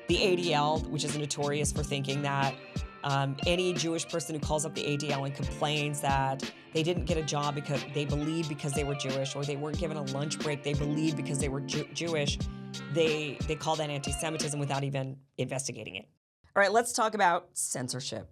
the ADL, which is notorious for thinking that any Jewish person who calls up the ADL and complains that they didn't get a job because they believe because they were Jewish, or they weren't given a lunch break they believe because they were Jewish, they call that anti-Semitism without even investigating it. All right, let's talk about censorship.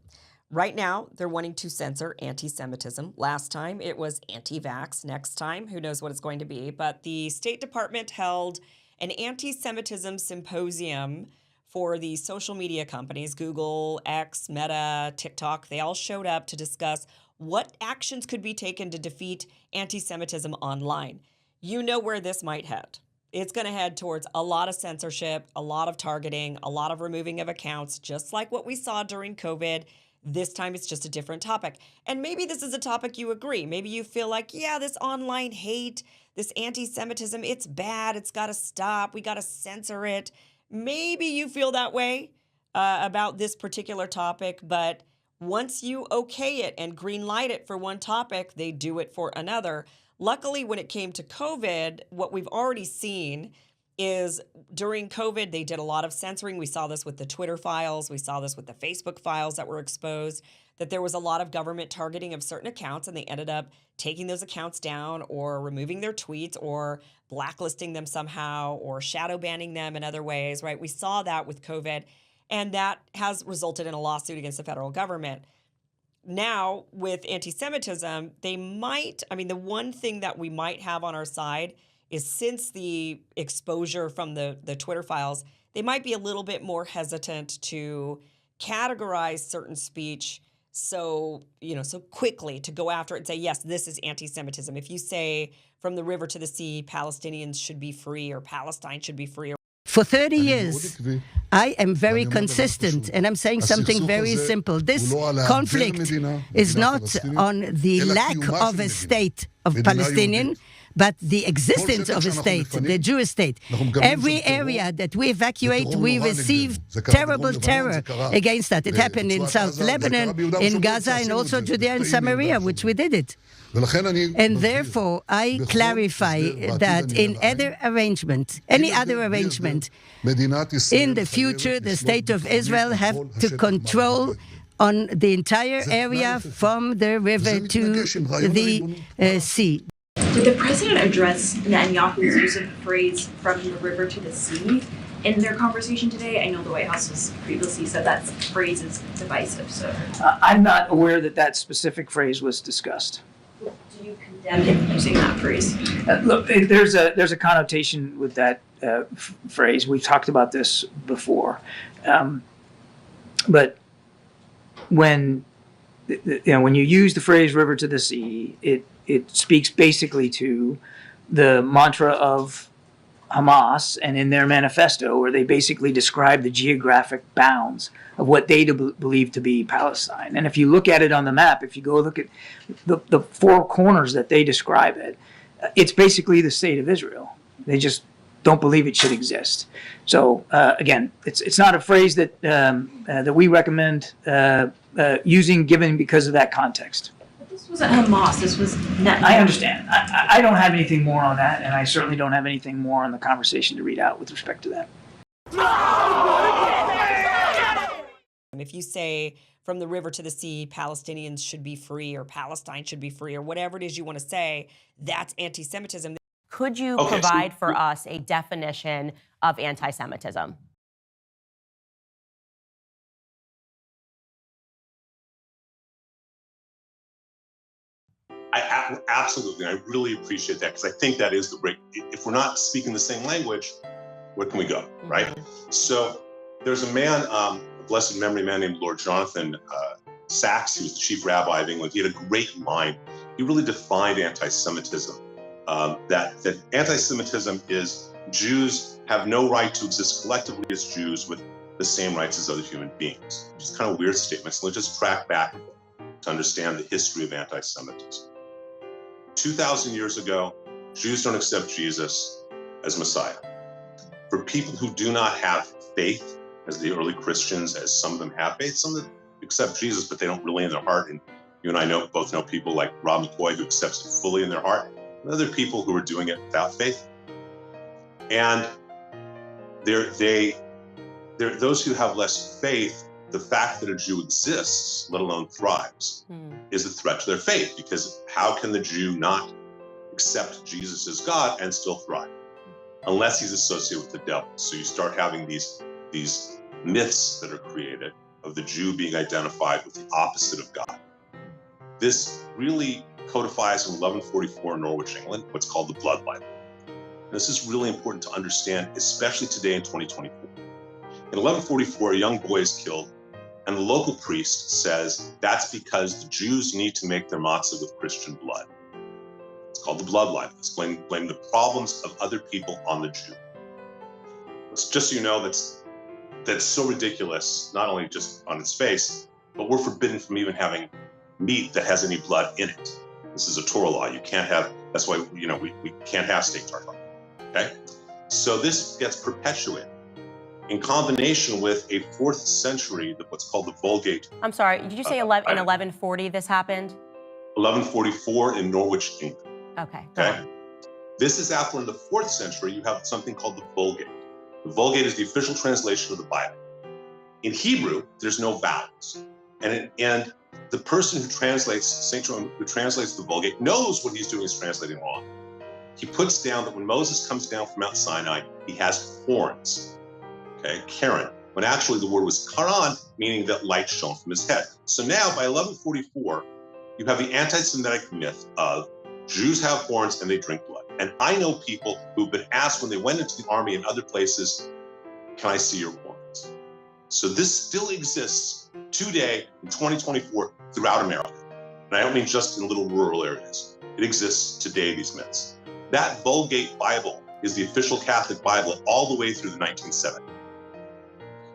Right now, they're wanting to censor anti-Semitism. Last time, it was anti-vax. Next time, who knows what it's going to be. But the State Department held an anti-Semitism symposium for the social media companies, Google, X, Meta, TikTok. They all showed up to discuss what actions could be taken to defeat anti-Semitism online. You know where this might head. It's going to head towards a lot of censorship, a lot of targeting, a lot of removing of accounts, just like what we saw during COVID. This time it's just a different topic. And maybe this is a topic you agree. Maybe you feel like, yeah, this online hate, this anti-Semitism, it's bad. It's got to stop. We got to censor it. Maybe you feel that way about this particular topic, but once you okay it and green light it for one topic, they do it for another. Luckily, when it came to COVID, what we've already seen is during COVID, they did a lot of censoring. We saw this with the Twitter files. We saw this with the Facebook files that were exposed, that there was a lot of government targeting of certain accounts, and they ended up taking those accounts down or removing their tweets or blacklisting them somehow or shadow banning them in other ways, right? We saw that with COVID, and that has resulted in a lawsuit against the federal government. Now, with anti-Semitism, they might, the one thing that we might have on our side is since the exposure from the Twitter files, they might be a little bit more hesitant to categorize certain speech so quickly to go after it and say, yes, this is anti-Semitism. If you say from the river to the sea, Palestinians should be free or Palestine should be free. For 30 years, I am very consistent, and I'm saying something very simple. This conflict is not on the lack of a state of Palestinian, but the existence of a state, the Jewish state. Every area that we evacuate, we receive terrible terror against that. It happened in South Lebanon, in Gaza, and also Judea and Samaria, which we did it. And therefore, I clarify that in any other arrangement, in the future, the state of Israel have to control on the entire area from the river to the sea. Did the president address Netanyahu's use of the phrase "from the river to the sea" in their conversation today? I know the White House has previously said that phrase is divisive. So I'm not aware that specific phrase was discussed. Do you condemn him using that phrase? Look, there's a connotation with that phrase. We've talked about this before, but when you use the phrase "river to the sea," it speaks basically to the mantra of Hamas and in their manifesto, where they basically describe the geographic bounds of what they believe to be Palestine. And if you look at it on the map, if you go look at the four corners that they describe it, it's basically the state of Israel. They just don't believe it should exist. So again, it's not a phrase that we recommend using, given because of that context. This wasn't Hamas, this was Netanyahu. I understand. I don't have anything more on that, and I certainly don't have anything more on the conversation to read out with respect to that. If you say from the river to the sea, Palestinians should be free or Palestine should be free or whatever it is you want to say, that's anti-Semitism. Could you provide for us a definition of anti-Semitism? Absolutely. I really appreciate that, because I think that is the break. If we're not speaking the same language, where can we go, right? So there's a man, a blessed memory man named Lord Jonathan Sachs, who was the chief rabbi of England. He had a great line. He really defined anti-Semitism. That anti-Semitism is Jews have no right to exist collectively as Jews with the same rights as other human beings. Which is kind of a weird statement. So let's just track back to understand the history of anti-Semitism. 2,000 years ago, Jews don't accept Jesus as Messiah. For people who do not have faith, as the early Christians, as some of them have faith, some of them accept Jesus, but they don't really in their heart. And you and I both know people like Rob McCoy who accepts it fully in their heart, and other people who are doing it without faith. And they those who have less faith, the fact that a Jew exists, let alone thrives, is a threat to their faith, because how can the Jew not accept Jesus as God and still thrive? Unless he's associated with the devil. So you start having these myths that are created of the Jew being identified with the opposite of God. This really codifies in 1144 in Norwich, England, what's called the Blood Libel. And this is really important to understand, especially today in 2024. In 1144, a young boy is killed, and the local priest says that's because the Jews need to make their matzah with Christian blood. It's called the Blood Libel. It's blaming the problems of other people on the Jew. It's just so you know, that's so ridiculous, not only just on its face, but we're forbidden from even having meat that has any blood in it. This is a Torah law. You can't have, that's why, we can't have steak tartare, okay? So this gets perpetuated in combination with a 4th century, what's called the Vulgate. I'm sorry, did you say in 1140 this happened? 1144 in Norwich, England. Okay. This is after, in the 4th century, you have something called the Vulgate. The Vulgate is the official translation of the Bible. In Hebrew, there's no vowels. And the person who translates, St. Jerome, who translates the Vulgate, knows what he's doing is translating wrong. He puts down that when Moses comes down from Mount Sinai, he has horns. Okay, Karen, when actually the word was Karan, meaning that light shone from his head. So now, by 1144, you have the anti-Semitic myth of Jews have horns and they drink blood. And I know people who've been asked when they went into the army and other places, can I see your horns? So this still exists today in 2024 throughout America. And I don't mean just in little rural areas. It exists today, these myths. That Vulgate Bible is the official Catholic Bible all the way through the 1970s.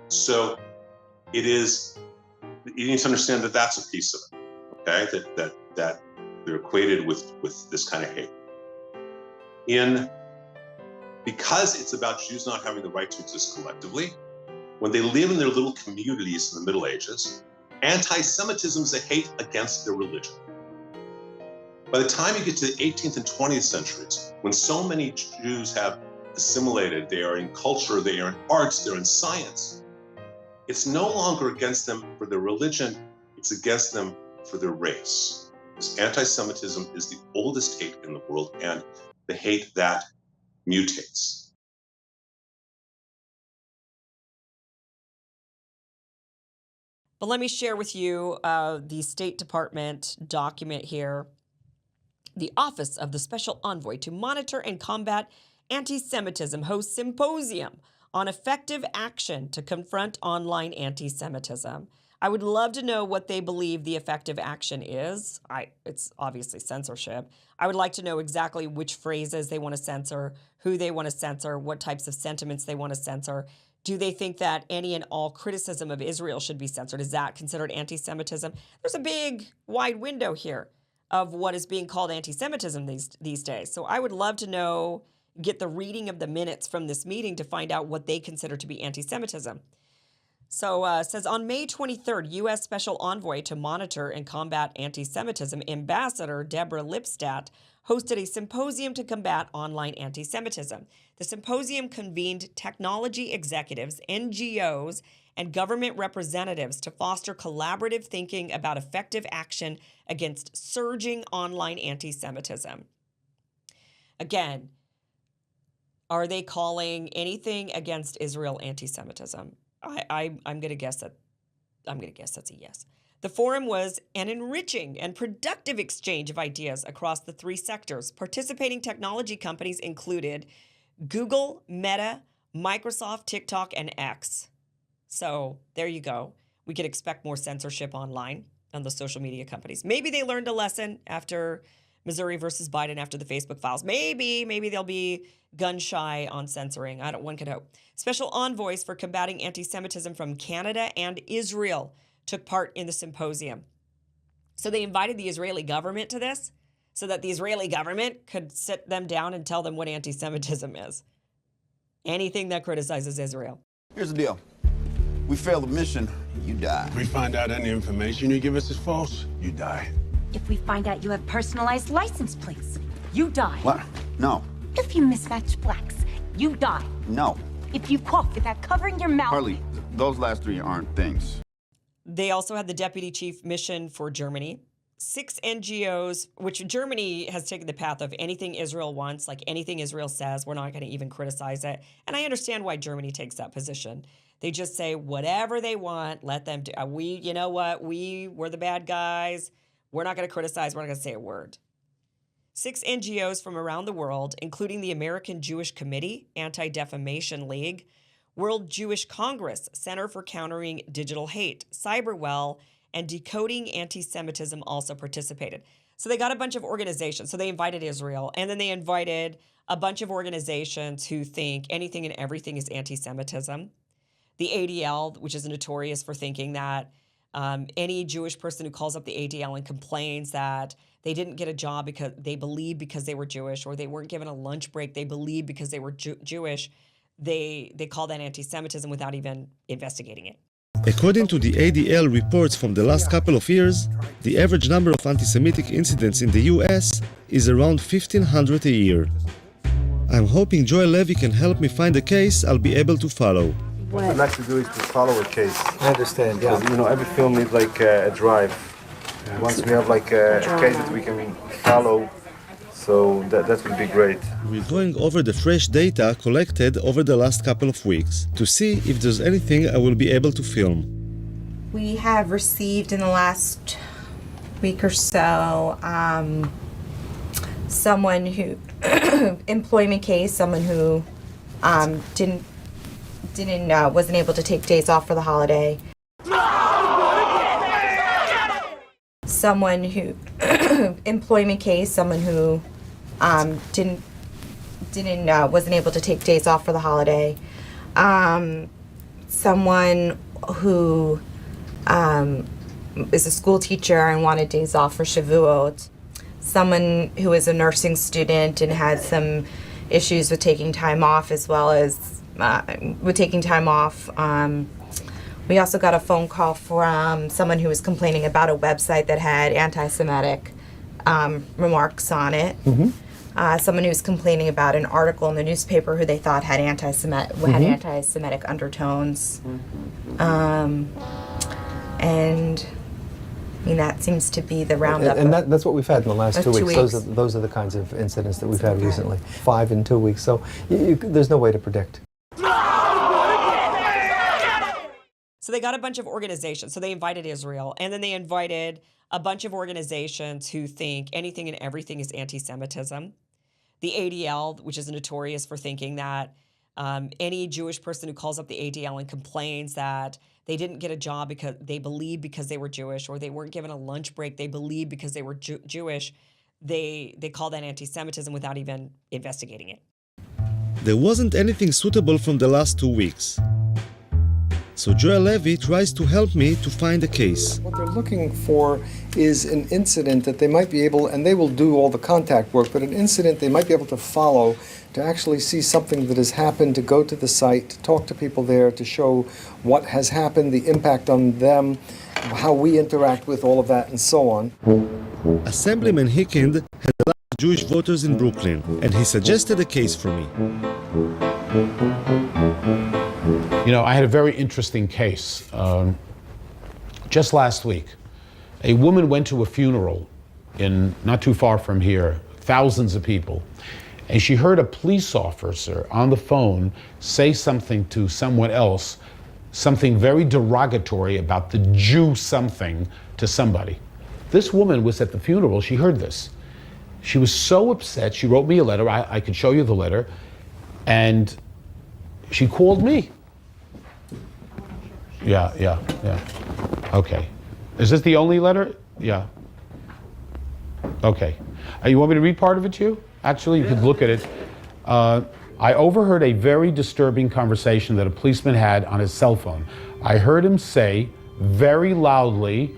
So you need to understand that that's a piece of it, okay? That they're equated with this kind of hate. Because it's about Jews not having the right to exist collectively, when they live in their little communities in the Middle Ages, anti-Semitism is a hate against their religion. By the time you get to the 18th and 20th centuries, when so many Jews have assimilated, they are in culture, they are in arts, they're in science, it's no longer against them for their religion, it's against them for their race. Because anti-Semitism is the oldest hate in the world, and the hate that mutates. But let me share with you the State Department document here. The Office of the Special Envoy to Monitor and Combat Anti-Semitism hosts Symposium on effective action to confront online anti-Semitism. I would love to know what they believe the effective action is. It's obviously censorship. I would like to know exactly which phrases they want to censor, who they want to censor, what types of sentiments they want to censor. Do they think that any and all criticism of Israel should be censored? Is that considered anti-Semitism? There's a big, wide window here of what is being called anti-Semitism these days. So I would love to know, get the reading of the minutes from this meeting to find out what they consider to be anti-Semitism. So it says, on May 23rd, U.S. Special Envoy to Monitor and Combat Anti-Semitism, Ambassador Deborah Lipstadt, hosted a symposium to combat online anti-Semitism. The symposium convened technology executives, NGOs, and government representatives to foster collaborative thinking about effective action against surging online anti-Semitism. Again, are they calling anything against Israel anti-Semitism? I'm going to guess that's a yes. The forum was an enriching and productive exchange of ideas across the three sectors. Participating technology companies included Google, Meta, Microsoft, TikTok, and X. So there you go. We could expect more censorship online on the social media companies. Maybe they learned a lesson after Missouri versus Biden, after the Facebook files. Maybe they'll be gun shy on censoring. One could hope. Special envoys for combating anti-Semitism from Canada and Israel took part in the symposium. So they invited the Israeli government to this so that the Israeli government could sit them down and tell them what anti-Semitism is. Anything that criticizes Israel. Here's the deal. We fail the mission, you die. If we find out any information you give us is false, you die. If we find out you have personalized license plates, you die. What? No. If you mismatch blacks, you die. No. If you cough without covering your mouth. Harley, those last three aren't things. They also had the deputy chief mission for Germany. 6 NGOs, which Germany has taken the path of anything Israel wants, like anything Israel says, we're not going to even criticize it. And I understand why Germany takes that position. They just say whatever they want, let them do. You know what? We're the bad guys. We're not going to criticize. We're not going to say a word. 6 NGOs from around the world, including the American Jewish Committee, Anti-Defamation League, World Jewish Congress, Center for Countering Digital Hate, Cyberwell, and Decoding Anti-Semitism also participated. So they got a bunch of organizations. So they invited Israel, and then they invited a bunch of organizations who think anything and everything is anti-Semitism. The ADL, which is notorious for thinking that any Jewish person who calls up the ADL and complains that they didn't get a job because they believe because they were Jewish, or they weren't given a lunch break, they believe because they were Jewish, they call that anti-Semitism without even investigating it. According to the ADL reports from the last couple of years, the average number of anti-Semitic incidents in the US is around 1,500 a year. I'm hoping Joel Levy can help me find a case I'll be able to follow. What I'd like to do is to follow a case. I understand, yeah. Because, every film needs like a drive. Once we have like a case that we can follow, so that would be great. We're going over the fresh data collected over the last couple of weeks to see if there's anything I will be able to film. We have received in the last week or so someone who employment case, someone who wasn't able to take days off for the holiday. Someone who employment case, someone who wasn't able to take days off for the holiday. Someone who is a school teacher and wanted days off for Shavuot. Someone who is a nursing student and had some issues with taking time off, as well as with taking time off. We also got a phone call from someone who was complaining about a website that had anti-Semitic remarks on it. Mm-hmm. Someone who was complaining about an article in the newspaper who they thought had anti-Semitic undertones. And that seems to be the roundup. And that's what we've had in the last 2 weeks. Those are the kinds of incidents that we've had recently. 5 in 2 weeks. So there's no way to predict. So they got a bunch of organizations. So they invited Israel, and then they invited a bunch of organizations who think anything and everything is anti-Semitism. The ADL, which is notorious for thinking that any Jewish person who calls up the ADL and complains that they didn't get a job because they believe because they were Jewish, or they weren't given a lunch break, they believe because they were Jewish, they call that anti-Semitism without even investigating it. There wasn't anything suitable from the last 2 weeks. So Joel Levy tries to help me to find a case. What they're looking for is an incident that they might be able, and they will do all the contact work, but an incident they might be able to follow, to actually see something that has happened, to go to the site, to talk to people there, to show what has happened, the impact on them, how we interact with all of that, and so on. Assemblyman Hickind had a lot of Jewish voters in Brooklyn, and he suggested a case for me. I had a very interesting case. Just last week, a woman went to a funeral not too far from here, thousands of people, and she heard a police officer on the phone say something to someone else, something very derogatory about the Jew something to somebody. This woman was at the funeral, she heard this. She was so upset, she wrote me a letter, I could show you the letter, and she called me. Yeah. Okay. Is this the only letter? Yeah. Okay. You want me to read part of it to you? Actually, you could look at it. I overheard a very disturbing conversation that a policeman had on his cell phone. I heard him say very loudly,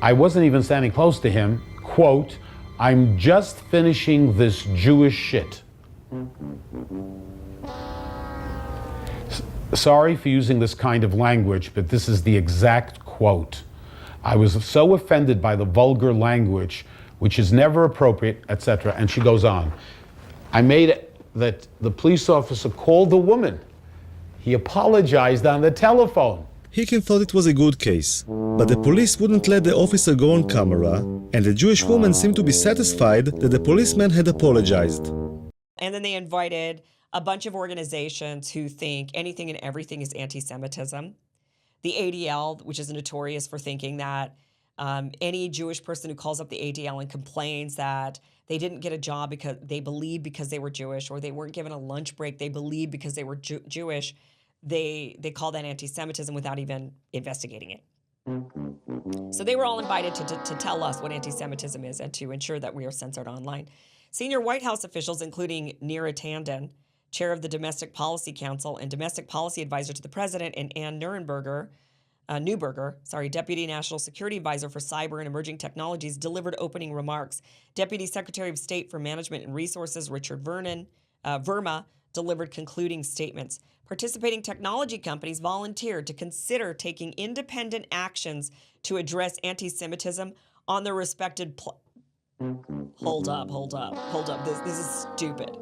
I wasn't even standing close to him, quote, "I'm just finishing this Jewish shit." Sorry for using this kind of language, but this is the exact quote. I was so offended by the vulgar language, which is never appropriate, etc. And she goes on. I made it that the police officer called the woman. He apologized on the telephone. Hicken thought it was a good case, but the police wouldn't let the officer go on camera, and the Jewish woman seemed to be satisfied that the policeman had apologized. And then they invited a bunch of organizations who think anything and everything is anti-Semitism. The ADL, which is notorious for thinking that any Jewish person who calls up the ADL and complains that they didn't get a job because they believe because they were Jewish, or they weren't given a lunch break they believe because they were Jewish, they call that anti-Semitism without even investigating it. So they were all invited to tell us what anti-Semitism is and to ensure that we are censored online. Senior White House officials, including Neera Tanden, chair of the Domestic Policy Council and domestic policy advisor to the president, and Ann Neuberger, Deputy National Security Advisor for Cyber and Emerging Technologies, delivered opening remarks. Deputy Secretary of State for Management and Resources, Richard Verma, delivered concluding statements. Participating technology companies volunteered to consider taking independent actions to address anti-Semitism on their respected Hold up. This is stupid.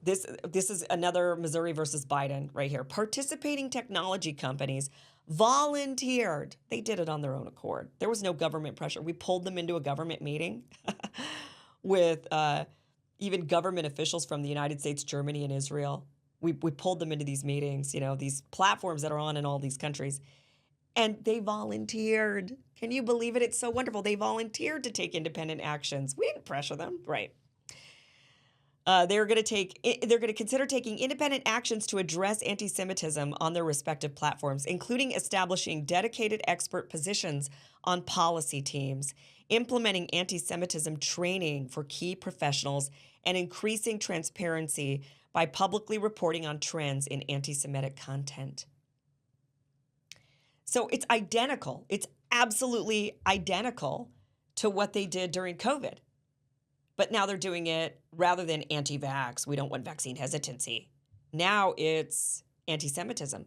This is another Missouri versus Biden right here. Participating technology companies volunteered. They did it on their own accord. There was no government pressure. We pulled them into a government meeting with even government officials from the United States, Germany, and Israel. We pulled them into these meetings, these platforms that are on in all these countries. And they volunteered. Can you believe it? It's so wonderful. They volunteered to take independent actions. We didn't pressure them, right? They're going to consider taking independent actions to address anti-Semitism on their respective platforms, including establishing dedicated expert positions on policy teams, implementing anti-Semitism training for key professionals, and increasing transparency by publicly reporting on trends in anti-Semitic content. So it's identical. It's absolutely identical to what they did during COVID. But now they're doing it rather than anti-vax. We don't want vaccine hesitancy. Now it's anti-Semitism.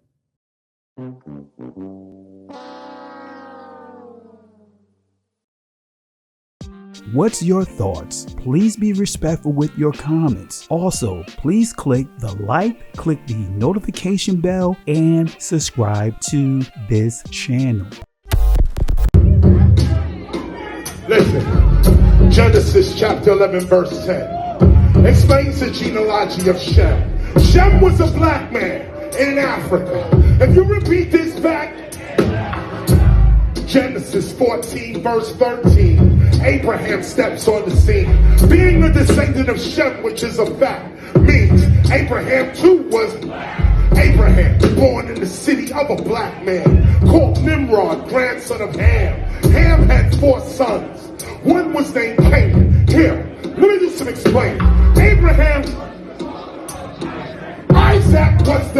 What's your thoughts? Please be respectful with your comments. Also, please click the like, click the notification bell, and subscribe to this channel. Listen, Genesis chapter 11 verse 10 explains the genealogy of Shem. Shem was a black man in Africa. If you repeat this back, Genesis 14 verse 13, Abraham steps on the scene. Being a descendant of Shem, which is a fact, means Abraham too was Abraham, born in the city of a black man called Nimrod, grandson of Ham. Ham had 4 sons. One was named Canaan. Here, let me do some explaining. Abraham, Isaac was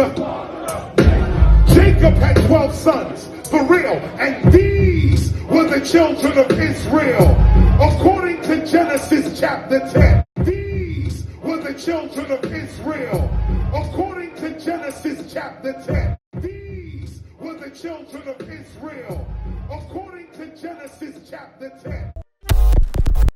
Jacob had 12 sons. For real, and these were the children of Israel, according to Genesis chapter 10. These were the children of Israel, according to Genesis chapter 10. These were the children of Israel, according to Genesis chapter 10.